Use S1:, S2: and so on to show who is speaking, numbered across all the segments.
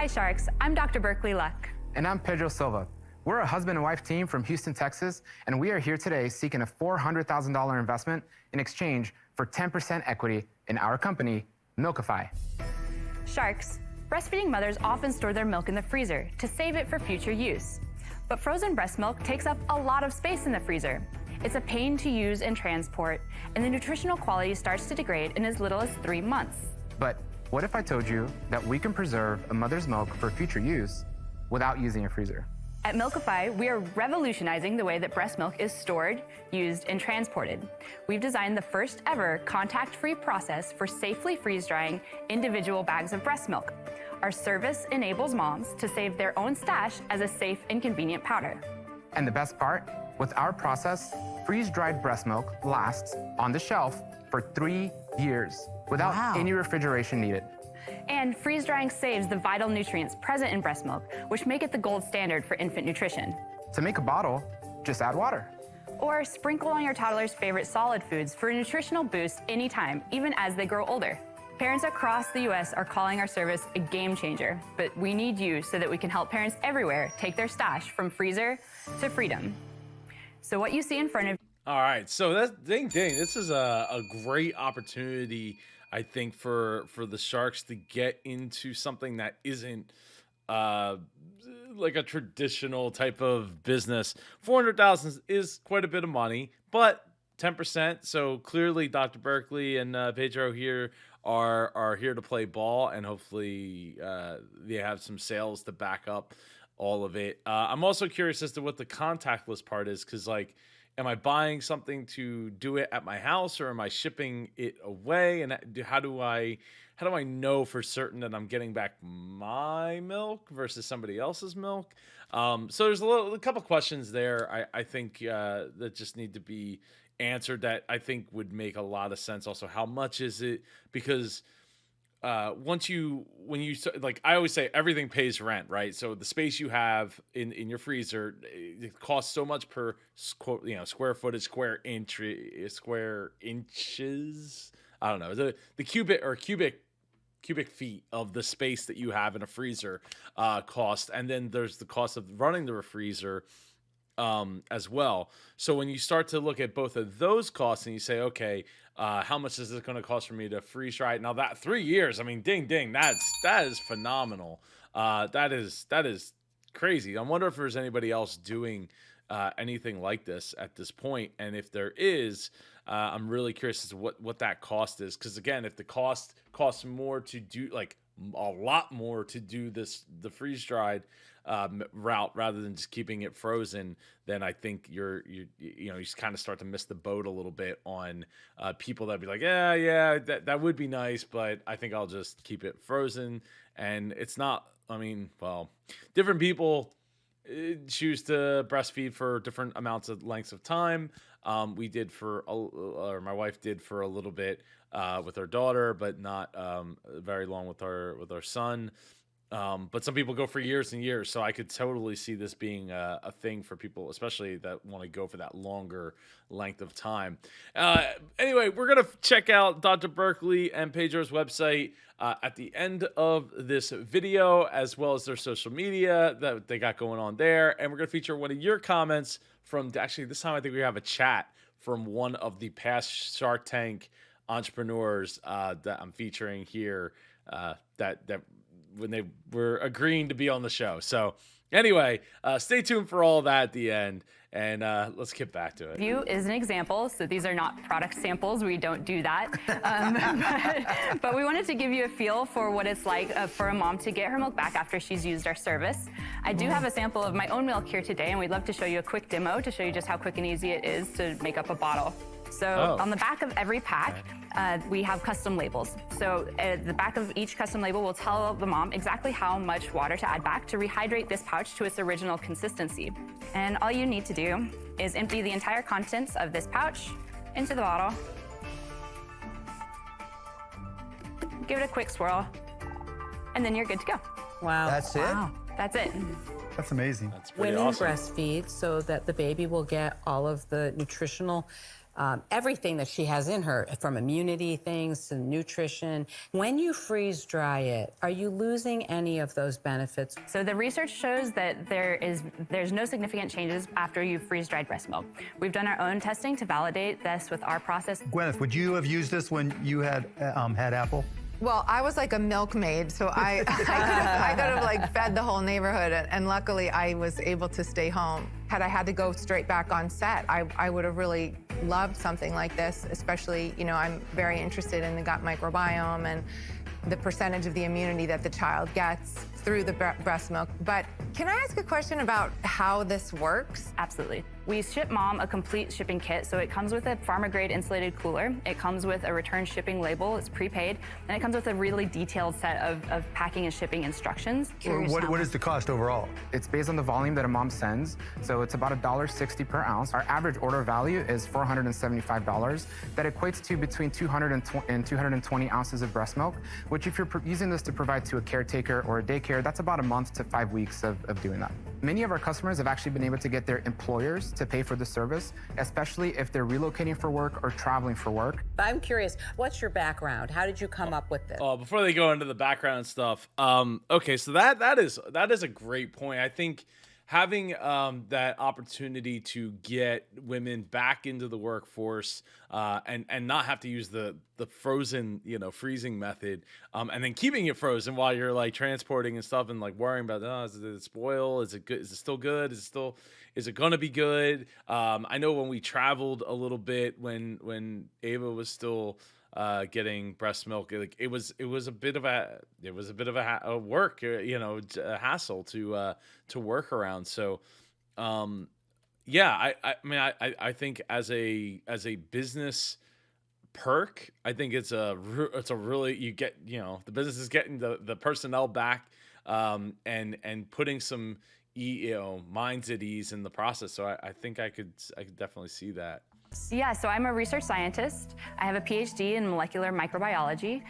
S1: Hi, Sharks. I'm Dr. Berkeley Luck.
S2: And I'm Pedro Silva. We're a husband and wife team from Houston, Texas, and we are here today seeking a $400,000 investment in exchange for 10% equity in our company, Milkify.
S1: Sharks, breastfeeding mothers often store their milk in the freezer to save it for future use. But frozen breast milk takes up a lot of space in the freezer. It's a pain to use and transport, and the nutritional quality starts to degrade in as little as 3 months.
S2: But what if I told you that we can preserve a mother's milk for future use without using a freezer?
S1: At Milkify, we are revolutionizing the way that breast milk is stored, used, and transported. We've designed the first ever contact-free process for safely freeze-drying individual bags of breast milk. Our service enables moms to save their own stash as a safe and convenient powder.
S2: And the best part, with our process, freeze-dried breast milk lasts on the shelf for 3 years without any refrigeration needed.
S1: And freeze-drying saves the vital nutrients present in breast milk, which make it the gold standard for infant nutrition.
S2: To make a bottle, just add water.
S1: Or sprinkle on your toddler's favorite solid foods for a nutritional boost anytime, even as they grow older. Parents across the U.S. are calling our service a game changer, but we need you so that we can help parents everywhere take their stash from freezer to freedom. So what you see in front of
S3: All right, so that's ding. This is a great opportunity, I think, for the Sharks to get into something that isn't like a traditional type of business. $400,000 is quite a bit of money, but 10%. So clearly, Dr. Berkeley and Pedro here are here to play ball, and hopefully they have some sales to back up all of it. I'm also curious as to what the contactless part is, because like, am I buying something to do it at my house, or am I shipping it away? And how do I know for certain that I'm getting back my milk versus somebody else's milk? So there's a couple questions there. I think that just need to be answered, that I think would make a lot of sense. Also, how much is it? Because when you like, I always say everything pays rent, right? So the space you have in your freezer, it costs so much per square footage, square inches. I don't know, the cubic feet of the space that you have in a freezer cost, and then there's the cost of running the freezer as well. So when you start to look at both of those costs and you say, okay, how much is it going to cost for me to freeze dry it? Now that 3 years, I mean, ding, that is phenomenal. That is crazy. I wonder if there's anybody else doing anything like this at this point. And if there is, I'm really curious as to what that cost is. Because again, if the costs more to do, like a lot more to do the freeze dried route rather than just keeping it frozen, then I think you kind of start to miss the boat a little bit on people that be like, yeah, that would be nice, but I think I'll just keep it frozen. And it's not, I mean, well, different people choose to breastfeed for different amounts of lengths of time. We did or my wife did for a little bit with her daughter, but not very long with our son. But some people go for years and years, so I could totally see this being a thing for people, especially that want to go for that longer length of time. Anyway, we're going to check out Dr. Berkeley and Pedro's website at the end of this video, as well as their social media that they got going on there. And we're going to feature one of your comments from, actually this time I think we have a chat from one of the past Shark Tank entrepreneurs that I'm featuring here that when they were agreeing to be on the show. So anyway, stay tuned for all that at the end, and let's get back to it.
S1: View is an example, so these are not product samples. We don't do that. But we wanted to give you a feel for what it's like for a mom to get her milk back after she's used our service. I do have a sample of my own milk here today, and we'd love to show you a quick demo to show you just how quick and easy it is to make up a bottle. So on the back of every pack, we have custom labels. So the back of each custom label will tell the mom exactly how much water to add back to rehydrate this pouch to its original consistency. And all you need to do is empty the entire contents of this pouch into the bottle. Give it a quick swirl, and then you're good to go.
S4: Wow.
S5: That's it?
S4: Wow.
S1: That's it.
S5: That's amazing.
S3: That's pretty
S4: Women
S3: awesome.
S4: breastfeed so that the baby will get all of the nutritional everything that she has in her, from immunity things to nutrition. When you freeze dry it, are you losing any of those benefits?
S1: So the research shows that there's no significant changes after you freeze-dried breast milk. We've done our own testing to validate this with our process.
S5: Gwyneth, would you have used this when you had Apple?
S6: Well, I was like a milkmaid, so I could have like fed the whole neighborhood, and luckily I was able to stay home. Had I had to go straight back on set, I would have really loved something like this, especially, you know, I'm very interested in the gut microbiome and the percentage of the immunity that the child gets through the breast milk. But can I ask a question about how this works?
S1: Absolutely. We ship mom a complete shipping kit, so it comes with a pharma-grade insulated cooler. It comes with a return shipping label, it's prepaid, and it comes with a really detailed set of packing and shipping instructions.
S5: What is the cost overall?
S2: It's based on the volume that a mom sends, so it's about $1.60 per ounce. Our average order value is $475. That equates to between 200 and 220 ounces of breast milk, which if you're using this to provide to a caretaker or a daycare, that's about a month to 5 weeks of doing that. Many of our customers have actually been able to get their employers to pay for the service, especially if they're relocating for work or traveling for work.
S4: I'm curious, what's your background? How did you come up with this?
S3: Before they go into the background stuff, okay, so that is a great point. I think having that opportunity to get women back into the workforce and not have to use the frozen, freezing method, and then keeping it frozen while you're like transporting and stuff and like worrying about, does it spoil? Is it good? Is it still good? Is it gonna be good? I know when we traveled a little bit when Ava was still getting breast milk, like it was a bit of a work, a hassle to work around. So yeah, I think as a business perk, I think it's a really, you get, the business is getting the personnel back, and putting some minds at ease in the process. So I think I could definitely see that.
S1: Yeah, so I'm a research scientist. I have a PhD in molecular microbiology.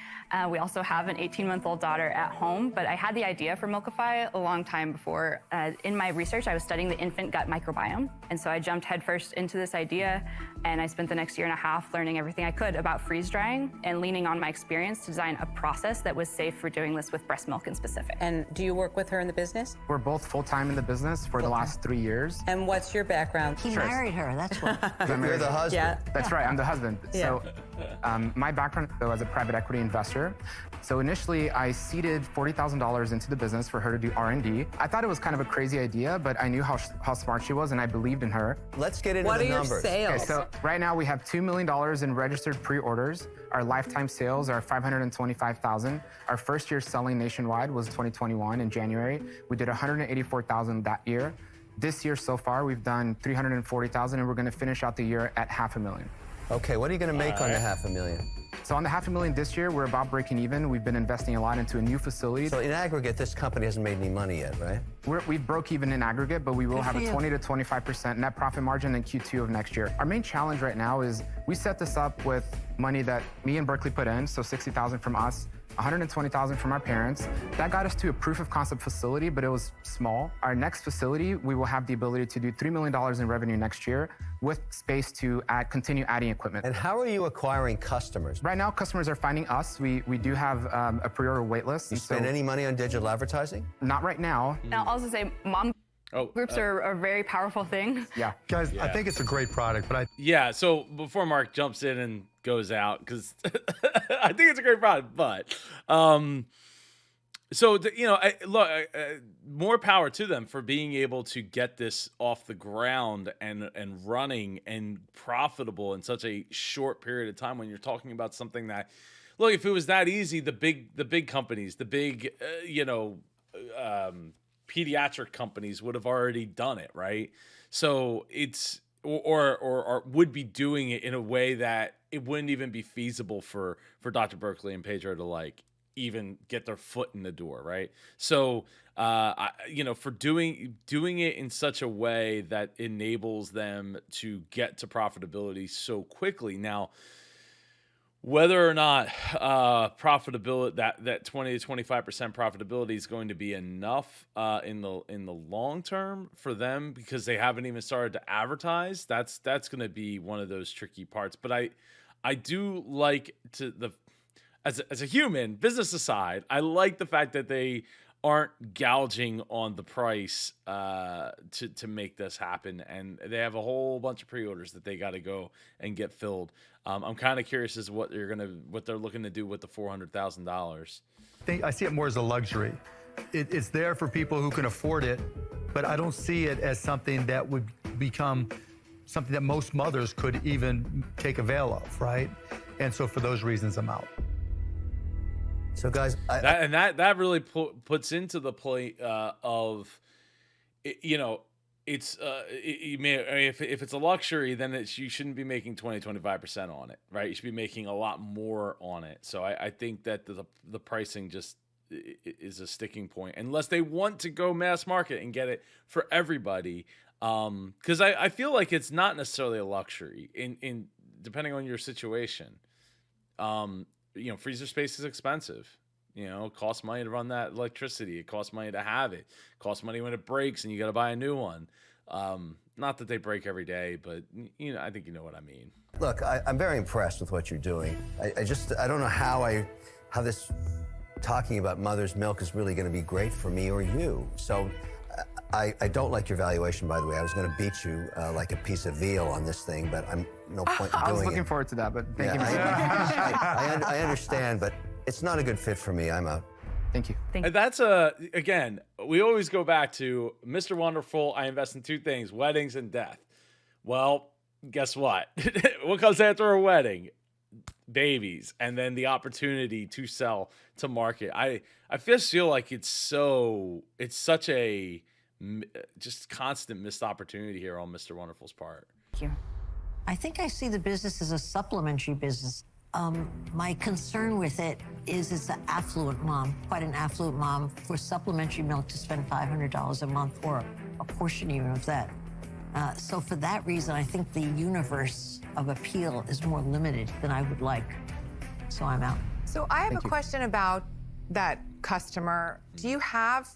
S1: We also have an 18-month-old daughter at home, but I had the idea for Milkify a long time before. In my research, I was studying the infant gut microbiome, and so I jumped headfirst into this idea, and I spent the next year and a half learning everything I could about freeze drying and leaning on my experience to design a process that was safe for doing this with breast milk in specific.
S4: And do you work with her in the business?
S2: We're both full-time in the business for the last 3 years.
S4: And what's your background?
S7: He married her, that's what.
S5: You're the husband.
S4: Yeah.
S2: That's right, I'm the husband.
S4: Yeah.
S2: So my background, though, as a private equity investor. So initially, I seeded $40,000 into the business for her to do R&D. I thought it was kind of a crazy idea, but I knew how smart she was, and I believed in her.
S5: Let's get into
S4: What
S5: the
S4: are your
S5: numbers.
S4: sales?
S2: Okay, so right now we have $2 million in registered pre-orders. Our lifetime sales are $525,000. Our first year selling nationwide was 2021 in January. We did $184,000 that year. This year so far, we've done $340,000, and we're going to finish out the year at $500,000.
S5: Okay, what are you going to make on the $500,000?
S2: So on the $500,000 this year, we're about breaking even. We've been investing a lot into a new facility.
S5: So in aggregate, this company hasn't made any money yet, right?
S2: We broke even in aggregate, but we will have a 20 to 25% net profit margin in Q2 of next year. Our main challenge right now is we set this up with money that me and Berkeley put in, so $60,000 from us, $120,000 from our parents. That got us to a proof of concept facility, but it was small. Our next facility, we will have the ability to do $3 million in revenue next year with space to continue adding equipment.
S5: And how are you acquiring customers?
S2: Right now, customers are finding us. We do have a pre-order wait list.
S5: You spend any money on digital advertising?
S2: Not right now.
S1: And I'll also say mom groups are a very powerful thing.
S2: Yeah.
S5: Guys, I think it's a great product, but
S3: Yeah, so before Mark jumps in and goes out, because I think it's a great product, but more power to them for being able to get this off the ground and running and profitable in such a short period of time. When you're talking about something that, look, if it was that easy, the big companies, the big pediatric companies would have already done it, right? So it's or would be doing it in a way that it wouldn't even be feasible for Dr. Berkeley and Pedro to like even get their foot in the door, right? So for doing it in such a way that enables them to get to profitability so quickly. Now, whether or not profitability, that 20 to 25% profitability is going to be enough in the long term for them, because they haven't even started to advertise. That's going to be one of those tricky parts. But I do like as a human, business aside, I like the fact that they aren't gouging on the price to make this happen, and they have a whole bunch of pre-orders that they got to go and get filled. I'm kind of curious as to what they're looking to do with the $400,000.
S5: I see it more as a luxury. It's there for people who can afford it, but I don't see it as something that would become something that most mothers could even take avail of, right? And so for those reasons, I'm out.
S7: So guys,
S3: that really puts into the play of, you know, it's if it's a luxury, then you shouldn't be making 20-25% on it, right? You should be making a lot more on it. So I think that the pricing just is a sticking point, unless they want to go mass market and get it for everybody. Because I feel like it's not necessarily a luxury in depending on your situation. You know, freezer space is expensive. You know, it costs money to run that electricity. It costs money to have it. It costs money when it breaks and you got to buy a new one. Not that they break every day, but you know, I think you know what I mean.
S7: look, I'm very impressed with what you're doing. I don't know how this talking about mother's milk is really going to be great for me or you. So I don't like your valuation, by the way. I was going to beat you like a piece of veal on this thing, but I'm no point in doing it.
S2: I was looking forward to that, but thank you.
S7: I understand, but it's not a good fit for me. I'm out.
S2: Thank you.
S3: And that's again, we always go back to Mr. Wonderful. I invest in two things: weddings and death. Well, guess what? What comes after a wedding? Babies, and then the opportunity to sell to market. I just feel like it's such a just constant missed opportunity here on Mr. Wonderful's part.
S1: Thank you.
S8: I think I see the business as a supplementary business. My concern with it is it's an affluent mom, quite an affluent mom, for supplementary milk to spend $500 a month, or a portion even of that. So for that reason, I think the universe of appeal is more limited than I would like. So I'm out.
S6: So I have a question about that customer. Do you have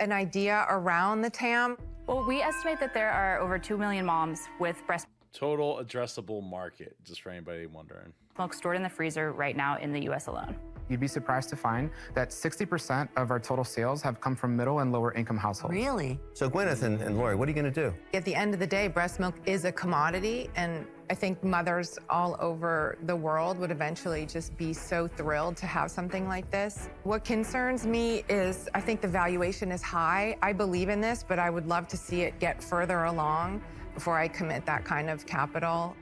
S6: an idea around the TAM?
S1: Well, we estimate that there are over 2 million moms with breast
S3: Total addressable market, just for anybody wondering.
S1: milk stored in the freezer right now in the US alone.
S2: You'd be surprised to find that 60% of our total sales have come from middle and lower income households.
S8: Really?
S7: So Gwyneth and Lori, what are you going to do?
S6: At the end of the day, breast milk is a commodity, and I think mothers all over the world would eventually just be so thrilled to have something like this. What concerns me is I think the valuation is high. I believe in this, but I would love to see it get further along before I commit that kind of capital.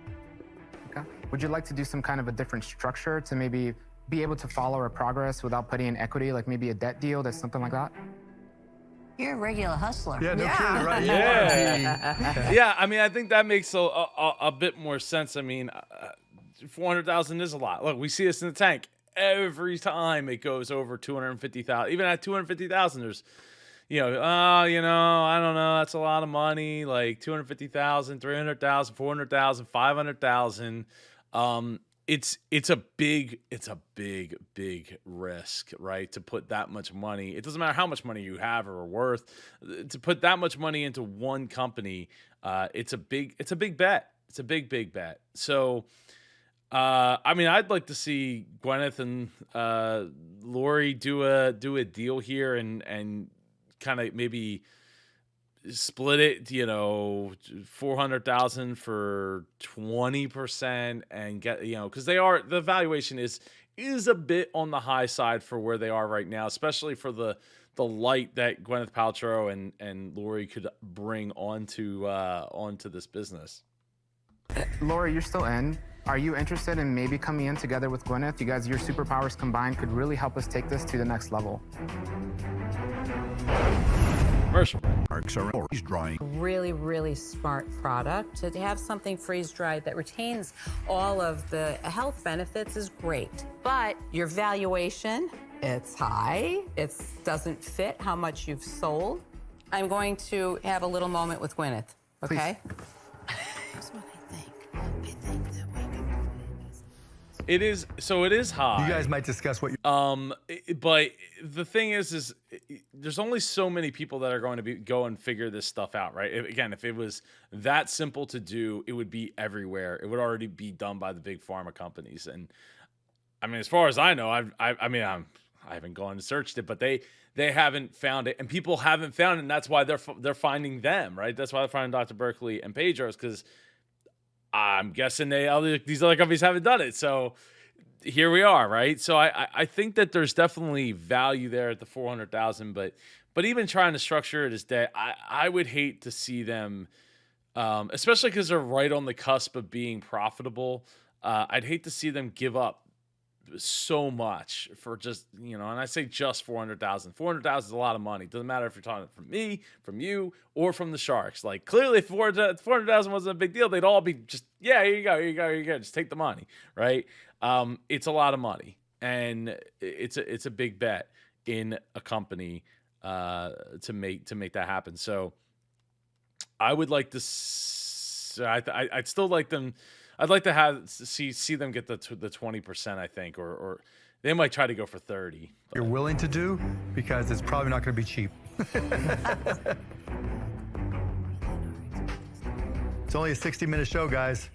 S2: Okay. Would you like to do some kind of a different structure to maybe be able to follow our progress without putting in equity, like maybe a debt deal, that's something like that?
S8: You're a regular hustler.
S5: Yeah, no
S6: Yeah.
S5: kidding, right?
S3: Yeah. Yeah, I mean, I think that makes a bit more sense. I mean, 400,000 is a lot. Look, we see this in the tank. Every time it goes over 250,000, even at 250,000, there's, I don't know, that's a lot of money, like 250,000, 300,000, 400,000, 500,000. It's a big risk, right? To put that much money. It doesn't matter how much money you have or are worth. To put that much money into one company, it's a big bet. It's a big bet. So, I mean, I'd like to see Gwyneth and Lori do a deal here and kind of maybe split it, 400,000 for 20% and get, because the valuation is a bit on the high side for where they are right now, especially for the light that Gwyneth Paltrow and Lori could bring onto this business.
S2: Lori, you're still in. Are you interested in maybe coming in together with Gwyneth? You guys, your superpowers combined could really help us take this to the next level.
S3: Commercial.
S9: Marks are always drying.
S4: Really, really smart product. To have something freeze-dried that retains all of the health benefits is great. But your valuation, it's high. It doesn't fit how much you've sold. I'm going to have a little moment with Gwyneth, okay? Here's what I think. I think that we can
S3: It is. So it is high.
S5: You guys might discuss what you.
S3: But the thing is there's only so many people that are going to go and figure this stuff out, right? If it was that simple to do, it would be everywhere. It would already be done by the big pharma companies. And I mean, as far as I know, I haven't gone and searched it, but they haven't found it, and people haven't found it, and that's why they're finding them, right? That's why they're finding Dr. Berkeley and Pedro's, because I'm guessing these other companies haven't done it. So here we are, right? So I think that there's definitely value there at the 400,000, but even trying to structure it as debt, I would hate to see them, especially because they're right on the cusp of being profitable. I'd hate to see them give up so much for just, and I say just 400,000. 400,000 is a lot of money. Doesn't matter if you're talking from me, from you, or from the Sharks. Like, clearly, if 400,000 wasn't a big deal, they'd all be just, yeah, here you go, just take the money, right? It's a lot of money, and it's a big bet in a company to make that happen. So I would like to. I'd still like them. I'd like to see them get the 20%, I think, or they might try to go for 30.
S5: You're willing to do, because it's probably not going to be cheap. It's only a 60-minute show, guys.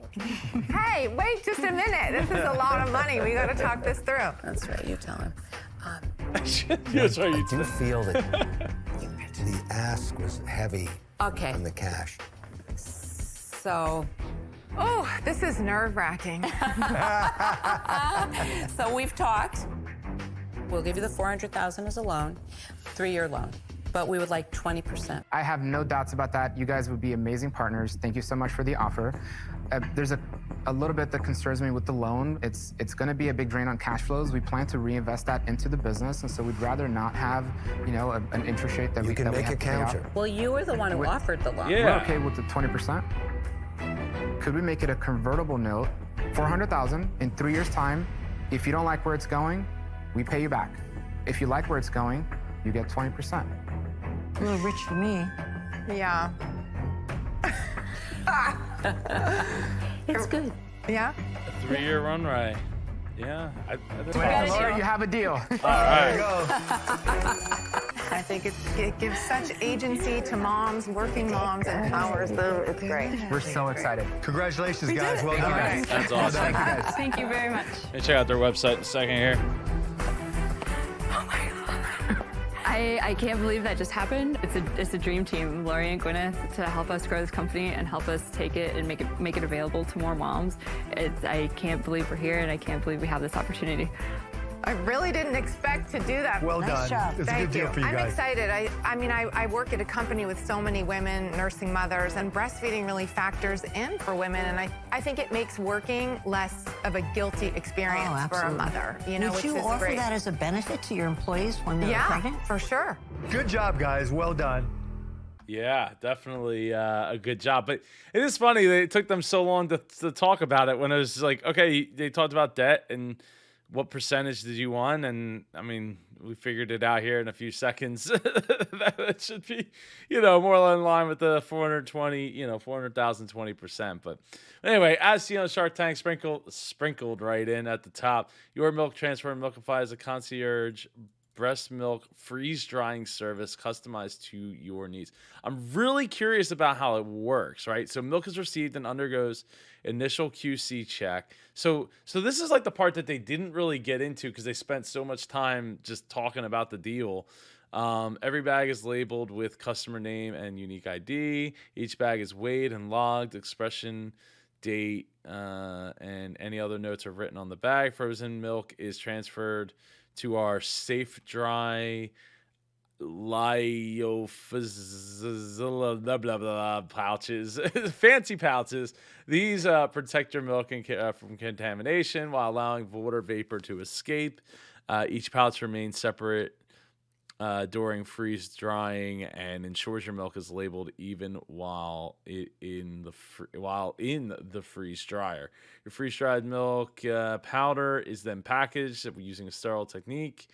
S6: Hey, wait just a minute. This is a lot of money. We got to talk this through.
S4: That's right, you tell him.
S3: That's right.
S7: I do feel that the ask was heavy
S4: Okay.
S7: on the cash.
S4: So
S6: Oh, this is nerve-wracking.
S4: So we've talked. We'll give you the 400,000 as a loan, 3-year loan, but we would like 20%.
S2: I have no doubts about that. You guys would be amazing partners. Thank you so much for the offer. There's a little bit that concerns me with the loan. It's going to be a big drain on cash flows. We plan to reinvest that into the business, and so we'd rather not have, an interest rate that
S7: You
S2: we
S7: can
S2: that we
S7: make
S2: have
S7: a
S2: to pay out.
S7: counter.
S4: Well, you were the one who offered the loan.
S3: Yeah.
S2: We're okay with the 20%. Could we make it a convertible note, 400,000 in 3 years' time? If you don't like where it's going, we pay you back. If you like where it's going, you get 20%.
S8: A little rich for me.
S6: Yeah.
S4: It's good.
S6: Yeah?
S3: A 3-year run, right? Yeah.
S2: Laura, you have a deal.
S3: All right.
S6: I think it gives such agency to moms, working moms, and empowers them. It's great.
S2: We're so excited.
S5: Congratulations, guys. Well done.
S3: That's awesome.
S2: Thank you, guys.
S1: Thank you very much.
S3: Let me check out their website in a second here.
S1: I can't believe that just happened. It's a dream team, Lori and Gwyneth, to help us grow this company and help us take it and make it available to more moms. I can't believe we're here, and I can't believe we have this opportunity.
S6: I really didn't expect to do that.
S5: Well
S8: Nice
S5: done.
S8: job.
S5: It's a
S6: Thank
S5: good deal
S6: you.
S5: for you
S6: I'm
S5: guys.
S6: excited. I work at a company with so many women, nursing mothers, and breastfeeding really factors in for women. And I think it makes working less of a guilty experience for a
S8: absolutely.
S6: mother.
S8: Would
S6: which
S8: you
S6: is
S8: offer
S6: great.
S8: that as a benefit to your employees when they're
S6: Yeah,
S8: pregnant?
S6: for sure.
S5: Good job, guys. Well done.
S3: Yeah, definitely a good job. But it is funny that it took them so long to talk about it, when it was like, okay, they talked about debt and what percentage did you want? And I mean, we figured it out here in a few seconds. That should be, more in line with the 400,000, 20%. But anyway, as you know, Shark Tank sprinkled right in at the top. Your milk transfer and Milkify is a concierge breast milk freeze drying service customized to your needs. I'm really curious about how it works, right? So milk is received and undergoes initial QC check. So this is like the part that they didn't really get into because they spent so much time just talking about the deal. Every bag is labeled with customer name and unique ID. Each bag is weighed and logged, expression date, and any other notes are written on the bag. Frozen milk is transferred to our safe dry lyophilizilla blah blah blah pouches, fancy pouches. These protect your milk from contamination while allowing water vapor to escape. Each pouch remains separate during freeze drying and ensures your milk is labeled even while in the freeze dryer. Your freeze dried milk powder is then packaged using a sterile technique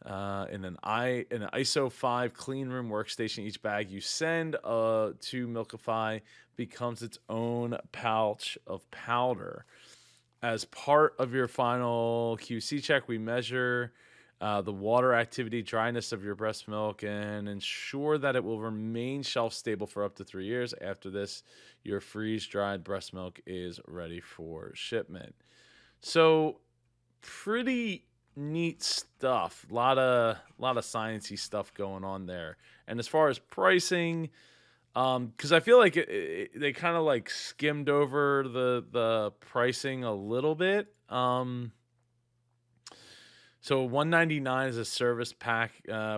S3: in an ISO 5 clean room workstation. Each bag you send to Milkify becomes its own pouch of powder. as part of your final QC check, we measure the water activity, dryness of your breast milk, and ensure that it will remain shelf stable for up to 3 years. After this, your freeze-dried breast milk is ready for shipment. So, pretty neat stuff. A lot of sciencey stuff going on there. And as far as pricing, because I feel like they kind of like skimmed over the pricing a little bit. So $199 is a service pack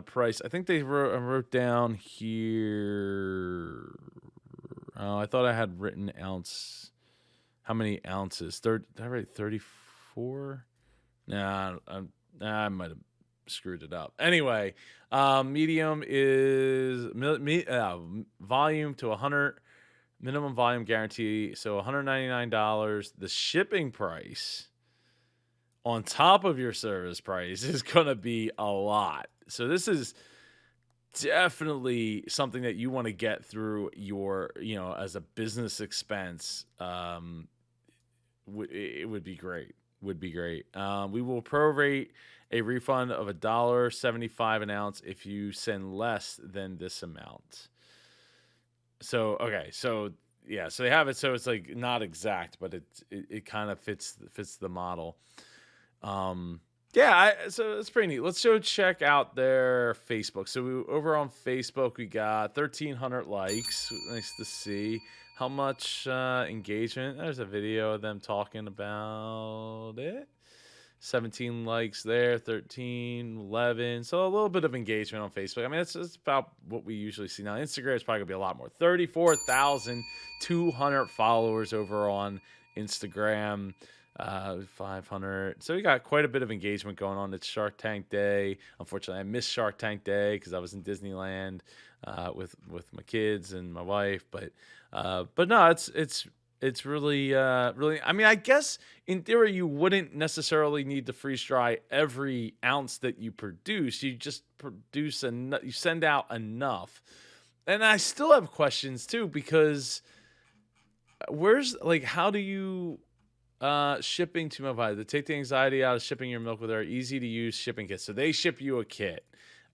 S3: price. I think they wrote down here. I thought I had written ounce. How many ounces? Did I write 34? Nah, I might have screwed it up. Anyway, medium is volume to 100, minimum volume guarantee. So $199. The shipping price on top of your service price is going to be a lot. So this is definitely something that you want to get through your, as a business expense. It would be great. We will prorate a refund of $1.75 an ounce if you send less than this amount. So, okay. So yeah, so they have it. So it's like not exact, but it kind of fits the model. So it's pretty neat. Let's go check out their Facebook. So over on Facebook, we got 1,300 likes. Nice to see. How much engagement? There's a video of them talking about it. 17 likes there, 13, 11. So a little bit of engagement on Facebook. I mean, it's about what we usually see now. Instagram is probably going to be a lot more. 34,200 followers over on Instagram. 500. So we got quite a bit of engagement going on. It's Shark Tank Day. Unfortunately, I missed Shark Tank Day because I was in Disneyland with my kids and my wife. But no, it's really really. I mean, I guess in theory you wouldn't necessarily need to freeze dry every ounce that you produce. You just produce enough. You send out enough. And I still have questions too, because how do you shipping to Milkify to take the anxiety out of shipping your milk with our easy to use shipping kits? So they ship you a kit,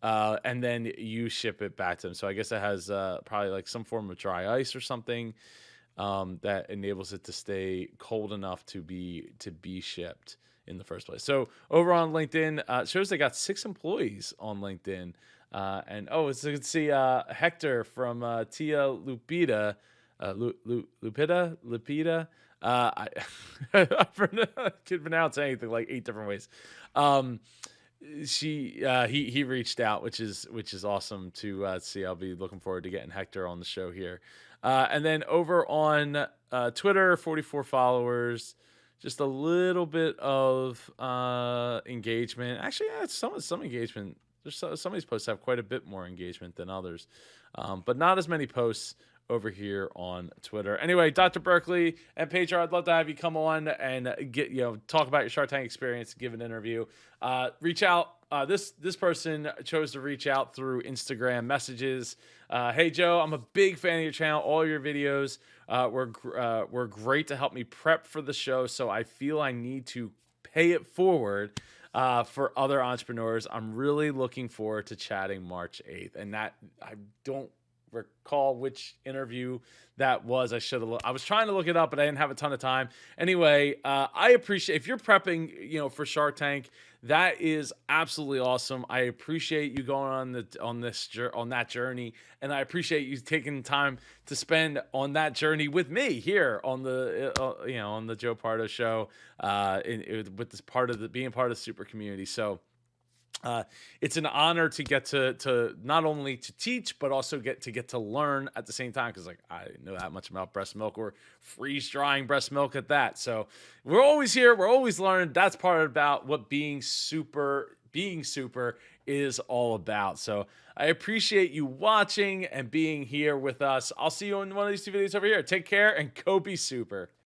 S3: and then you ship it back to them. So I guess it has probably like some form of dry ice or something that enables it to stay cold enough to be shipped in the first place. So over on LinkedIn, it shows they got 6 employees on LinkedIn. And so you can see Hector from Tia Lupita. Lupita. I could pronounce anything like 8 different ways. He reached out, which is awesome to see. I'll be looking forward to getting Hector on the show here. And then over on Twitter, 44 followers, just a little bit of engagement. Actually, some engagement. Some of these posts have quite a bit more engagement than others, but not as many posts over here on Twitter. Anyway, Dr. Berkeley and Pedro, I'd love to have you come on and talk about your Shark Tank experience, give an interview. Reach out. This person chose to reach out through Instagram messages. Hey Joe, I'm a big fan of your channel. All your videos were great to help me prep for the show, so I feel I need to pay it forward for other entrepreneurs. I'm really looking forward to chatting March 8th. And that, I don't recall which interview that was. I was trying to look it up, but I didn't have a ton of time. Anyway, I appreciate if you're prepping, for Shark Tank. That is absolutely awesome. I appreciate you going on that journey, and I appreciate you taking time to spend on that journey with me here on the on the Joe Pardo show, with this being part of the super community. So. It's an honor to get to not only to teach, but also get to learn at the same time. Because I didn't know that much about breast milk or freeze drying breast milk at that. So we're always here. We're always learning. That's part about what being super is all about. So I appreciate you watching and being here with us. I'll see you in one of these 2 videos over here. Take care and go be super.